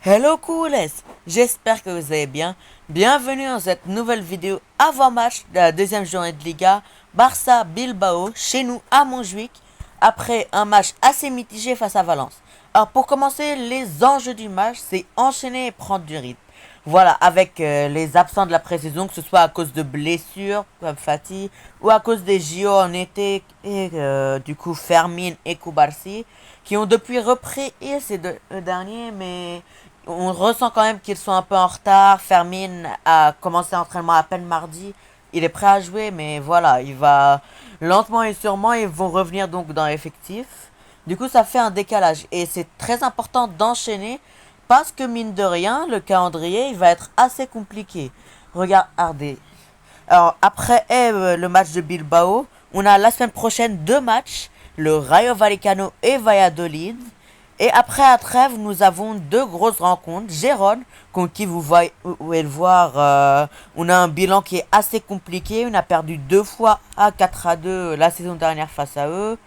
Hello coolers, j'espère que vous allez bien. Bienvenue dans cette nouvelle vidéo avant-match de la deuxième journée de Liga Barça-Bilbao chez nous à Montjuic après un match assez mitigé face à Valence. Alors pour commencer, les enjeux du match, c'est enchaîner et prendre du rythme. Voilà, avec les absents de la pré-saison, que ce soit à cause de blessures comme Fati ou à cause des JO en été et du coup Fermin et Koubarsi qui ont depuis repris ces deux derniers, mais on ressent quand même qu'ils sont un peu en retard. Fermin a commencé l'entraînement à peine mardi. Il est prêt à jouer, mais voilà, il va lentement et sûrement, ils vont revenir donc dans l'effectif. Du coup, ça fait un décalage. Et c'est très important d'enchaîner parce que mine de rien, le calendrier, il va être assez compliqué. Regardez. Alors, après le match de Bilbao, on a la semaine prochaine deux matchs, le Rayo Vallecano et Valladolid. Et après la trêve, nous avons deux grosses rencontres. Gérone, contre qui vous pouvez le voir, on a un bilan qui est assez compliqué. On a perdu deux fois à 4-2 la saison dernière face à eux.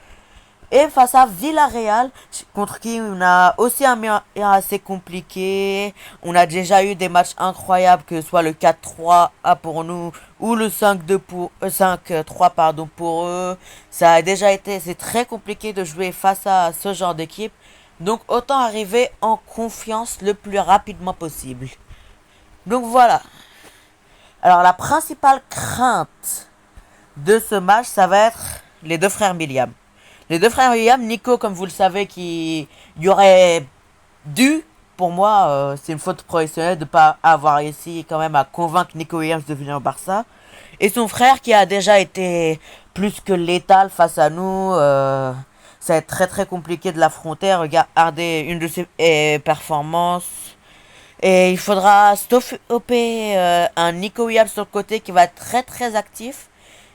Et face à Villarreal, contre qui on a aussi un bilan assez compliqué. On a déjà eu des matchs incroyables, que ce soit le 4-3 pour nous ou le 5-2 pour 5-3 pardon pour eux. Ça a déjà été, c'est très compliqué de jouer face à ce genre d'équipe. Donc autant arriver en confiance le plus rapidement possible. Donc voilà. Alors la principale crainte de ce match, ça va être les deux frères William. Les deux frères William, Nico, comme vous le savez, qui y aurait dû, pour moi, c'est une faute professionnelle de ne pas avoir réussi quand même à convaincre Nico Williams de venir au Barça. Et son frère qui a déjà été plus que létal face à nous. Ça va être très très compliqué de l'affronter. Regardez une de ses performances. Et il faudra stopper un Nico Williams sur le côté qui va être très très actif.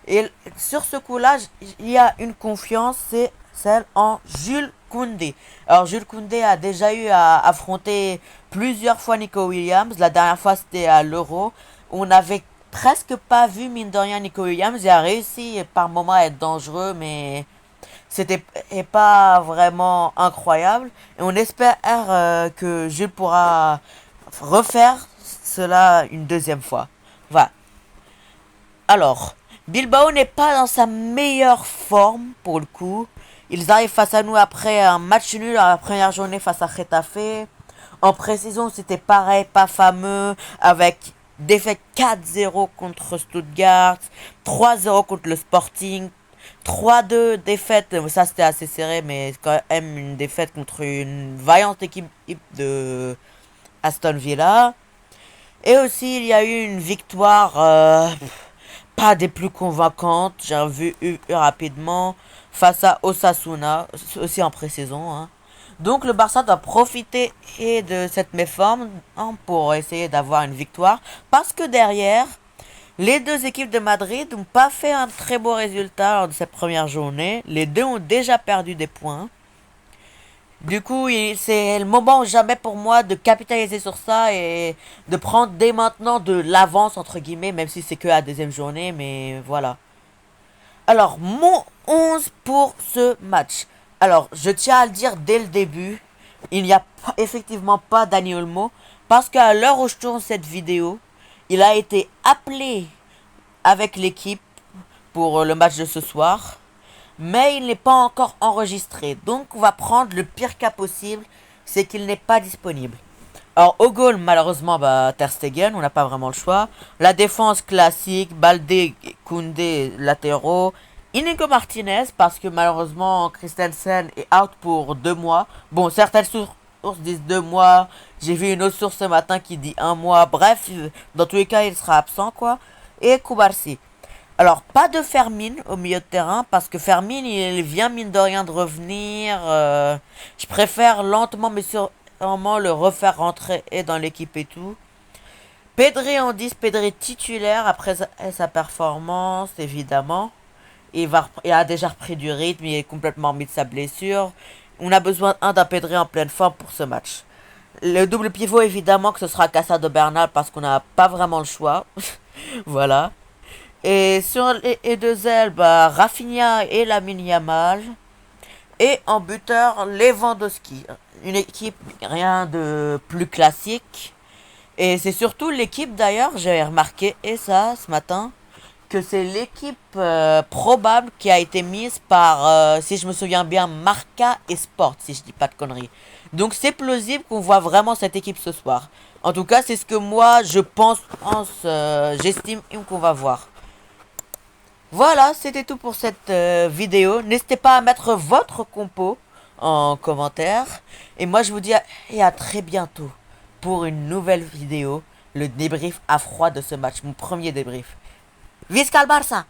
Et sur ce coup-là, il y a une confiance, c'est celle en Jules Koundé. Alors Jules Koundé a déjà eu à affronter plusieurs fois Nico Williams. La dernière fois c'était à l'Euro. On n'avait presque pas vu mine de rien Nico Williams. Il a réussi par moments à être dangereux, mais c'était pas vraiment incroyable. Et on espère que Jules pourra refaire cela une deuxième fois. Voilà. Alors, Bilbao n'est pas dans sa meilleure forme pour le coup. Ils arrivent face à nous après un match nul à la première journée face à Getafe. En pré-saison, c'était pareil, pas fameux, avec défaite 4-0 contre Stuttgart, 3-0 contre le Sporting, 3-2 défaite, ça c'était assez serré, mais quand même une défaite contre une vaillante équipe de Aston Villa. Et aussi, il y a eu une victoire pas des plus convaincantes, j'ai vu rapidement, face à Osasuna, aussi en pré-saison. Hein. Donc le Barça doit profiter de cette méforme pour essayer d'avoir une victoire. Parce que derrière, les deux équipes de Madrid n'ont pas fait un très beau résultat lors de cette première journée. Les deux ont déjà perdu des points. Du coup, c'est le moment ou jamais pour moi de capitaliser sur ça et de prendre dès maintenant de l'avance, entre guillemets, même si c'est que la deuxième journée, mais voilà. Alors, mon 11 pour ce match. Alors, je tiens à le dire dès le début, il n'y a effectivement pas Dani Olmo, parce qu'à l'heure où je tourne cette vidéo, il a été appelé avec l'équipe pour le match de ce soir. Mais il n'est pas encore enregistré. Donc on va prendre le pire cas possible, c'est qu'il n'est pas disponible. Alors au goal, malheureusement, Ter Stegen, on n'a pas vraiment le choix. La défense classique, Baldé, Koundé, latéraux. Inigo Martinez, parce que malheureusement Christensen est out pour 2 mois. Bon, certaines sources disent 2 mois. J'ai vu une autre source ce matin qui dit 1 mois. Bref, dans tous les cas, il sera absent, quoi. Et Koubarsi. Alors, pas de Fermin au milieu de terrain, parce que Fermin, il vient mine de rien de revenir. Je préfère lentement, mais sûrement le refaire rentrer dans l'équipe et tout. Pedri en 10, Pedri titulaire après sa performance, évidemment. Il a déjà repris du rythme, il est complètement remis de sa blessure. On a besoin d'un Pedri en pleine forme pour ce match. Le double pivot, évidemment, que ce sera Casado Bernal, parce qu'on n'a pas vraiment le choix. Voilà. Et sur les deux ailes, Rafinha et Lamine Yamal. Et en buteur, Lewandowski. Une équipe rien de plus classique. Et c'est surtout l'équipe d'ailleurs, j'ai remarqué, et ça ce matin, que c'est l'équipe probable qui a été mise par, si je me souviens bien, Marca et Sport, si je dis pas de conneries. Donc c'est plausible qu'on voit vraiment cette équipe ce soir. En tout cas, c'est ce que moi je j'estime qu'on va voir. Voilà, c'était tout pour cette vidéo. N'hésitez pas à mettre votre compo en commentaire. Et moi je vous dis et à très bientôt pour une nouvelle vidéo, le débrief à froid de ce match, mon premier débrief. Visca le Barça!